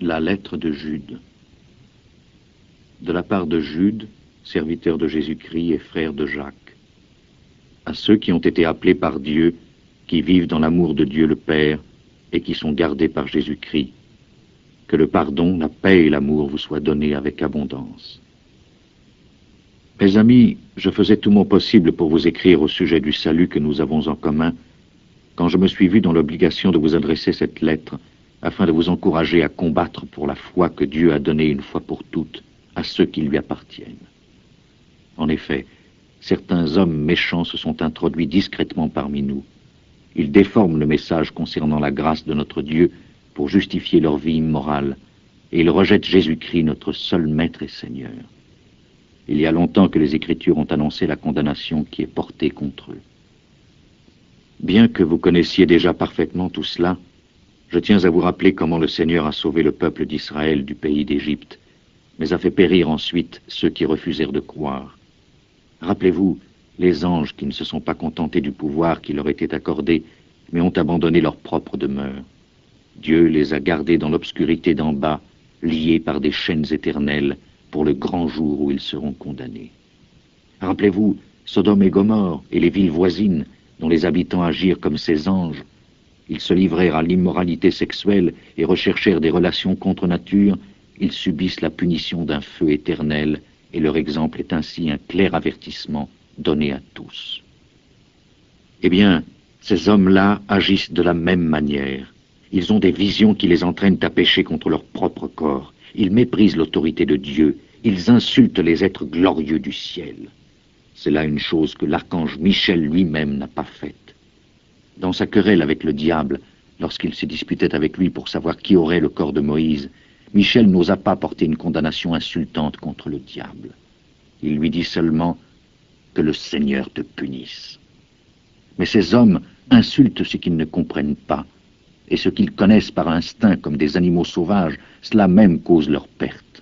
La lettre de Jude. De la part de Jude, serviteur de Jésus-Christ et frère de Jacques, à ceux qui ont été appelés par Dieu, qui vivent dans l'amour de Dieu le Père et qui sont gardés par Jésus-Christ, que le pardon, la paix et l'amour vous soient donnés avec abondance. Mes amis, je faisais tout mon possible pour vous écrire au sujet du salut que nous avons en commun, quand je me suis vu dans l'obligation de vous adresser cette lettre, afin de vous encourager à combattre pour la foi que Dieu a donnée une fois pour toutes à ceux qui lui appartiennent. En effet, certains hommes méchants se sont introduits discrètement parmi nous. Ils déforment le message concernant la grâce de notre Dieu pour justifier leur vie immorale, et ils rejettent Jésus-Christ, notre seul Maître et Seigneur. Il y a longtemps que les Écritures ont annoncé la condamnation qui est portée contre eux. Bien que vous connaissiez déjà parfaitement tout cela, je tiens à vous rappeler comment le Seigneur a sauvé le peuple d'Israël du pays d'Égypte, mais a fait périr ensuite ceux qui refusèrent de croire. Rappelez-vous les anges qui ne se sont pas contentés du pouvoir qui leur était accordé, mais ont abandonné leur propre demeure. Dieu les a gardés dans l'obscurité d'en bas, liés par des chaînes éternelles, pour le grand jour où ils seront condamnés. Rappelez-vous Sodome et Gomorrhe et les villes voisines, dont les habitants agirent comme ces anges. Ils se livrèrent à l'immoralité sexuelle et recherchèrent des relations contre nature. Ils subissent la punition d'un feu éternel, et leur exemple est ainsi un clair avertissement donné à tous. Eh bien, ces hommes-là agissent de la même manière. Ils ont des visions qui les entraînent à pécher contre leur propre corps. Ils méprisent l'autorité de Dieu. Ils insultent les êtres glorieux du ciel. C'est là une chose que l'archange Michel lui-même n'a pas faite. Dans sa querelle avec le diable, lorsqu'il se disputait avec lui pour savoir qui aurait le corps de Moïse, Michel n'osa pas porter une condamnation insultante contre le diable. Il lui dit seulement que le Seigneur te punisse. Mais ces hommes insultent ce qu'ils ne comprennent pas, et ce qu'ils connaissent par instinct comme des animaux sauvages, cela même cause leur perte.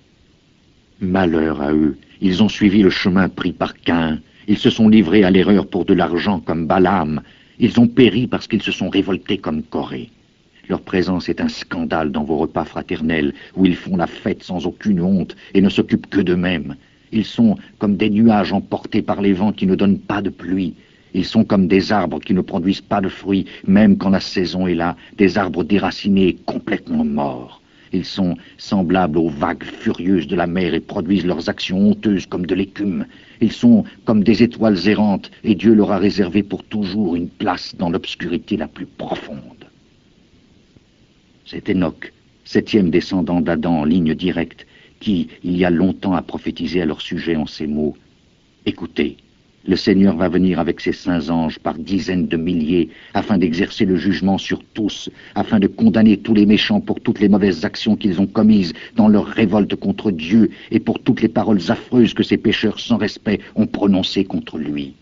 Malheur à eux, ils ont suivi le chemin pris par Caïn, ils se sont livrés à l'erreur pour de l'argent comme Balaam, ils ont péri parce qu'ils se sont révoltés comme Corée. Leur présence est un scandale dans vos repas fraternels, où ils font la fête sans aucune honte et ne s'occupent que d'eux-mêmes. Ils sont comme des nuages emportés par les vents qui ne donnent pas de pluie. Ils sont comme des arbres qui ne produisent pas de fruits, même quand la saison est là, des arbres déracinés, complètement morts. Ils sont semblables aux vagues furieuses de la mer et produisent leurs actions honteuses comme de l'écume. Ils sont comme des étoiles errantes, et Dieu leur a réservé pour toujours une place dans l'obscurité la plus profonde. C'est Enoch, 7e descendant d'Adam en ligne directe, qui, il y a longtemps, a prophétisé à leur sujet en ces mots. Écoutez, le Seigneur va venir avec ses saints anges par dizaines de milliers, afin d'exercer le jugement sur tous, afin de condamner tous les méchants pour toutes les mauvaises actions qu'ils ont commises dans leur révolte contre Dieu et pour toutes les paroles affreuses que ces pécheurs sans respect ont prononcées contre lui.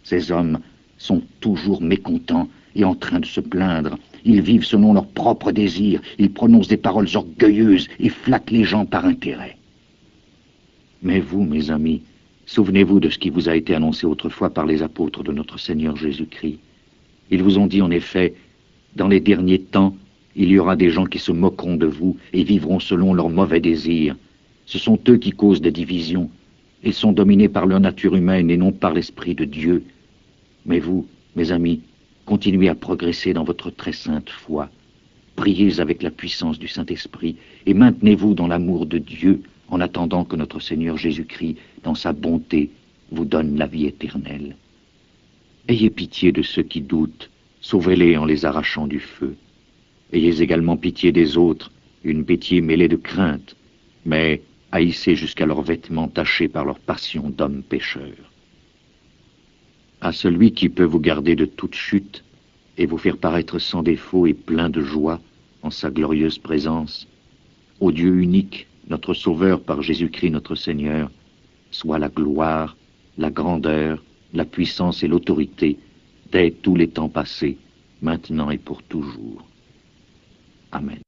Ces hommes sont toujours mécontents et en train de se plaindre. Ils vivent selon leurs propres désirs, ils prononcent des paroles orgueilleuses et flattent les gens par intérêt. Mais vous, mes amis, souvenez-vous de ce qui vous a été annoncé autrefois par les apôtres de notre Seigneur Jésus-Christ. Ils vous ont dit en effet, dans les derniers temps, il y aura des gens qui se moqueront de vous et vivront selon leurs mauvais désirs. Ce sont eux qui causent des divisions. Ils sont dominés par leur nature humaine et non par l'Esprit de Dieu. Mais vous, mes amis, continuez à progresser dans votre très sainte foi. Priez avec la puissance du Saint-Esprit et maintenez-vous dans l'amour de Dieu en attendant que notre Seigneur Jésus-Christ, dans sa bonté, vous donne la vie éternelle. Ayez pitié de ceux qui doutent, sauvez-les en les arrachant du feu. Ayez également pitié des autres, une pitié mêlée de crainte, mais haïssez jusqu'à leurs vêtements tachés par leur passion d'hommes pécheurs. À celui qui peut vous garder de toute chute et vous faire paraître sans défaut et plein de joie en sa glorieuse présence, au Dieu unique, notre Sauveur par Jésus-Christ notre Seigneur, soit la gloire, la grandeur, la puissance et l'autorité dès tous les temps passés, maintenant et pour toujours. Amen.